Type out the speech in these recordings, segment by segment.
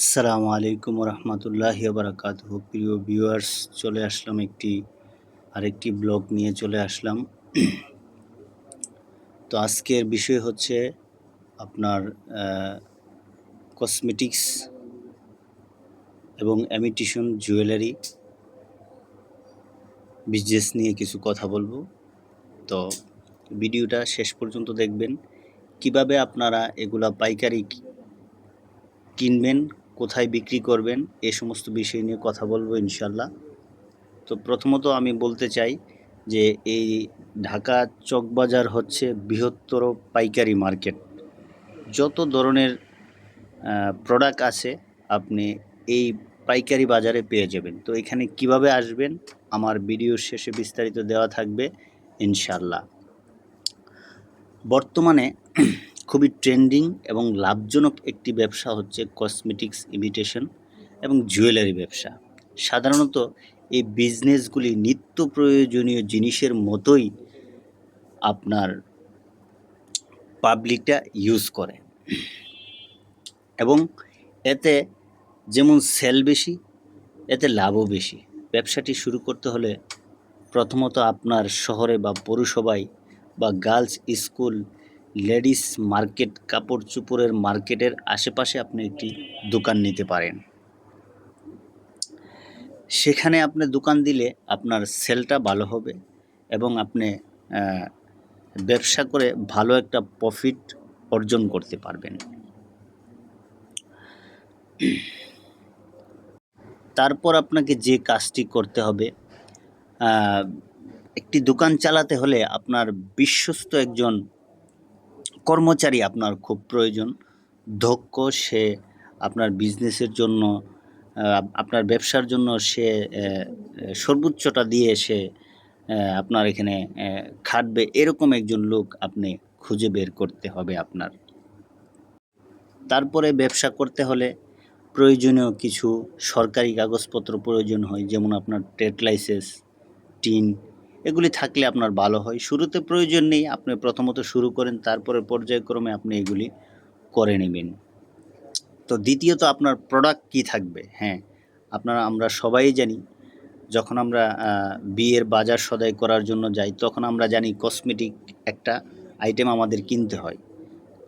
আসসালামু আলাইকুম রহমতুল্লাহি বারাকাতুহু। প্রিয় ভিউয়ার্স, চলে আসলাম আরেকটি ব্লগ নিয়ে চলে আসলাম। তো আজকের বিষয় হচ্ছে আপনার কসমেটিক্স এবং ইমিটেশন জুয়েলারি বিজনেস নিয়ে কিছু কথা বলবো। তো ভিডিওটা শেষ পর্যন্ত দেখবেন, কিভাবে আপনারা এগুলা পাইকারি কিনবেন, কোথায় বিক্রি করবেন, এ সমস্ত বিষয় নিয়ে কথা বলবো ইনশাল্লাহ। তো প্রথমত আমি বলতে চাই যে এই ঢাকা চকবাজার হচ্ছে বৃহত্তর পাইকারি মার্কেট। যত ধরনের প্রোডাক্ট আছে আপনি এই পাইকারি বাজারে পেয়ে যাবেন। তো এখানে কিভাবে আসবেন আমার ভিডিওর শেষে বিস্তারিত দেওয়া থাকবে ইনশাল্লাহ। বর্তমানে খুবই ট্রেন্ডিং এবং লাভজনক একটি ব্যবসা হচ্ছে কসমেটিক্স ইমিটেশন এবং জুয়েলারি ব্যবসা। সাধারণত এই বিজনেসগুলি নিত্য প্রয়োজনীয় জিনিসের মতোই আপনার পাবলিকটা ইউজ করে এবং এতে যেমন সেল বেশি, এতে লাভও বেশি। ব্যবসাটি শুরু করতে হলে প্রথমত আপনার শহরে বা পৌরসভায় বা গার্লস স্কুল, লেডিস মার্কেট, কাপড় চোপড়ের মার্কেটের আশেপাশে আপনি একটি দোকান নিতে পারেন। সেখানে আপনি দোকান দিলে আপনার সেলটা ভালো হবে এবং আপনি ব্যবসা করে ভালো একটা প্রফিট অর্জন করতে পারবেন। তারপর আপনাকে যে কাজটি করতে হবে, একটি দোকান চালাতে হলে আপনার বিশ্বস্ত একজন কর্মচারী আপনার খুব প্রয়োজন। দক্ষ, সে আপনার বিজনেসের জন্য, আপনার ব্যবসার জন্য সে সর্বোচ্চটা দিয়ে সে আপনার এখানে খাটবে, এরকম একজন লোক আপনি খুঁজে বের করতে হবে আপনার। তারপরে ব্যবসা করতে হলে প্রয়োজনীয় কিছু সরকারি কাগজপত্র প্রয়োজন হয়, যেমন আপনার ট্রেড লাইসেন্স, টিন, এগুলি থাকলে আপনার ভালো হয়। শুরুতে প্রয়োজন নেই, আপনি প্রথমত শুরু করেন, তারপরে পর্যায়ক্রমে আপনি এগুলি করে নেবেন। তো দ্বিতীয়ত আপনার প্রোডাক্ট কী থাকবে। হ্যাঁ, আমরা সবাই জানি, যখন আমরা বিয়ের বাজার সদাই করার জন্য যাই তখন আমরা জানি কসমেটিক একটা আইটেম আমাদের কিনতে হয়।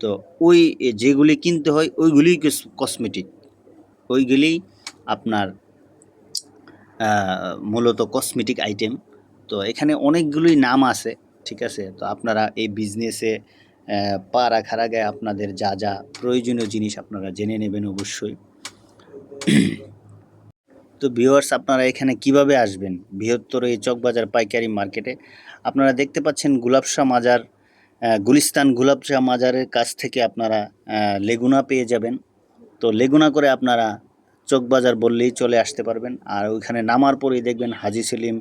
তো ওই যেগুলি কিনতে হয় ওইগুলিই কসমেটিক, ওইগুলিই আপনার মূলত কসমেটিক আইটেম। তো এখানে অনেকগুলোই নাম আছে, ঠিক আছে। তো আপনারা এই বিজনেসে পা রাখার আগে আপনাদের যা যা প্রয়োজনীয় জিনিস আপনারা জেনে নেবেন অবশ্যই। তো ভিউয়ার্স, আপনারা এখানে কিভাবে আসবেন বৃহত্তর এই চকবাজার পাইকারি মার্কেটে? আপনারা দেখতে পাচ্ছেন গুলাবশাহ মাজার, গুলিস্তান গুলাবশাহ মাজারের কাছ থেকে আপনারা লেগুনা পেয়ে যাবেন। তো লেগুনা করে আপনারা চকবাজার বললেই চলে আসতে পারবেন। আর ওইখানে নামার পরেই দেখবেন হাজি সেলিম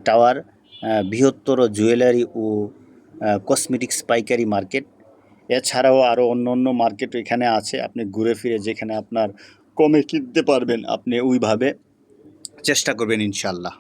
টাওয়ার, বৃহত্তর জুয়েলারি ও কসমেটিক্স পাইকারি মার্কেট। এছাড়াও আরও অন্য অন্য মার্কেট এখানে আছে, আপনি ঘুরে ফিরে যেখানে আপনার কমে কিনতে পারবেন আপনি ওইভাবে চেষ্টা করবেন ইনশাল্লাহ।